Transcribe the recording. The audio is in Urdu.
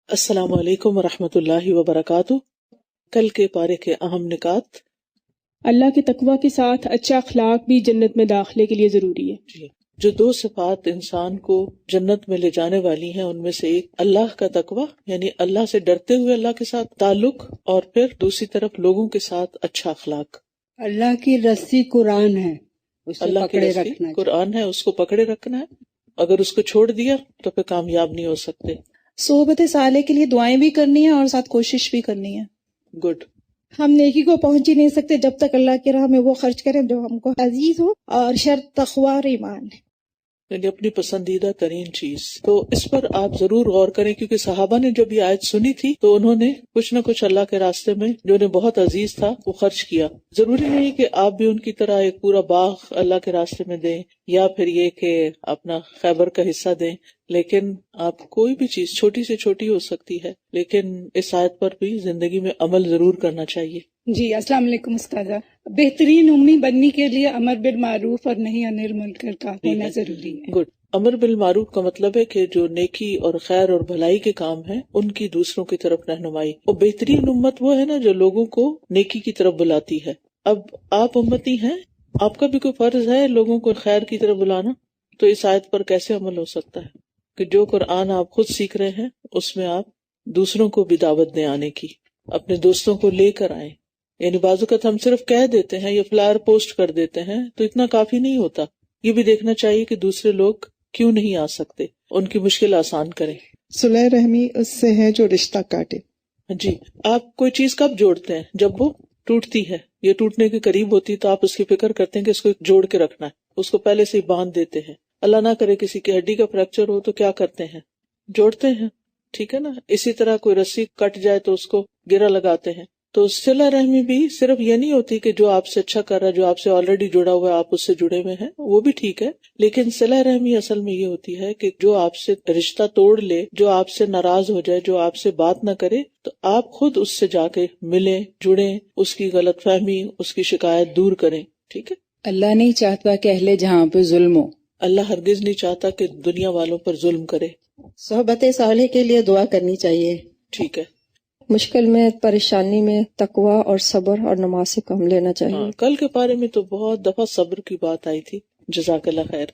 السلام علیکم ورحمۃ اللہ وبرکاتہ۔ کل کے پارے کے اہم نکات۔ اللہ کے تقوی کے ساتھ اچھا اخلاق بھی جنت میں داخلے کے لیے ضروری ہے۔ جی، جو دو صفات انسان کو جنت میں لے جانے والی ہیں ان میں سے ایک اللہ کا تقوی، یعنی اللہ سے ڈرتے ہوئے اللہ کے ساتھ تعلق، اور پھر دوسری طرف لوگوں کے ساتھ اچھا اخلاق۔ اللہ کی رسی قرآن ہے، اسے اللہ کی پکڑے رسی رکھنا قرآن ہے، اس کو پکڑے رکھنا ہے۔ اگر اس کو چھوڑ دیا تو پھر کامیاب نہیں ہو سکتے۔ صحبت صالح کے لیے دعائیں بھی کرنی ہیں اور ساتھ کوشش بھی کرنی ہے۔ گڈ۔ ہم نیکی کو پہنچ ہی نہیں سکتے جب تک اللہ کی راہ میں وہ خرچ کریں جو ہم کو عزیز ہو، اور شرط تقوی اور ایمان ہے، یعنی اپنی پسندیدہ ترین چیز۔ تو اس پر آپ ضرور غور کریں، کیونکہ صحابہ نے جب یہ آیت سنی تھی تو انہوں نے کچھ نہ کچھ اللہ کے راستے میں جو انہیں بہت عزیز تھا وہ خرچ کیا۔ ضروری نہیں کہ آپ بھی ان کی طرح ایک پورا باغ اللہ کے راستے میں دیں، یا پھر یہ کہ اپنا خیبر کا حصہ دیں، لیکن آپ کوئی بھی چیز چھوٹی سے چھوٹی ہو سکتی ہے، لیکن اس آیت پر بھی زندگی میں عمل ضرور کرنا چاہیے۔ جی السلام علیکم استاذہ۔ بہترین امی بننے کے لیے امر بالمعروف اور نہی عن المنکر کا ہونا ضروری ہے۔ گڈ۔ امر بالمعروف کا مطلب ہے کہ جو نیکی اور خیر اور بھلائی کے کام ہیں ان کی دوسروں کی طرف رہنمائی، اور بہترین امت وہ ہے نا جو لوگوں کو نیکی کی طرف بلاتی ہے۔ اب آپ امتی ہیں، آپ کا بھی کوئی فرض ہے لوگوں کو خیر کی طرف بلانا، تو اس آیت پر کیسے عمل ہو سکتا ہے کہ جو قرآن آپ خود سیکھ رہے ہیں اس میں آپ دوسروں کو بھی دعوت دیں آنے کی، اپنے دوستوں کو لے کر آئیں۔ یعنی بعض اوقات ہم صرف کہہ دیتے ہیں یا فلائر پوسٹ کر دیتے ہیں تو اتنا کافی نہیں ہوتا، یہ بھی دیکھنا چاہیے کہ دوسرے لوگ کیوں نہیں آ سکتے، ان کی مشکل آسان کریں۔ صلح رحمی اس سے ہے جو رشتہ کاٹے۔ جی، آپ کوئی چیز کب جوڑتے ہیں؟ جب وہ ٹوٹتی ہے، یہ ٹوٹنے کے قریب ہوتی ہے تو آپ اس کی فکر کرتے ہیں کہ اس کو جوڑ کے رکھنا ہے، اس کو پہلے سے ہی باندھ دیتے ہیں۔ اللہ نہ کرے کسی کی ہڈی کا فریکچر ہو تو کیا کرتے ہیں؟ جوڑتے ہیں، ٹھیک ہے نا۔ اسی طرح کوئی رسی کٹ جائے تو اس کو گرہ لگاتے ہیں۔ تو صلہ رحمی بھی صرف یہ نہیں ہوتی کہ جو آپ سے اچھا کر رہا ہے، جو آپ سے آلریڈی جڑا ہوا ہے، آپ اس سے جڑے ہوئے ہیں، وہ بھی ٹھیک ہے، لیکن صلہ رحمی اصل میں یہ ہوتی ہے کہ جو آپ سے رشتہ توڑ لے، جو آپ سے ناراض ہو جائے، جو آپ سے بات نہ کرے، تو آپ خود اس سے جا کے ملیں، جڑیں، اس کی غلط فہمی، اس کی شکایت دور کریں، ٹھیک ہے۔ اللہ نہیں چاہتا کہ اہل جہاں پہ ظلم ہو۔ اللہ ہرگز نہیں چاہتا کہ دنیا والوں پر ظلم کرے۔ صحبت صالح کے لیے دعا کرنی چاہیے۔ ٹھیک ہے۔ مشکل میں، پریشانی میں تقوی اور صبر اور نماز سے کام لینا چاہیے۔ کل کے پارے میں تو بہت دفعہ صبر کی بات آئی تھی، جزاک اللہ خیر۔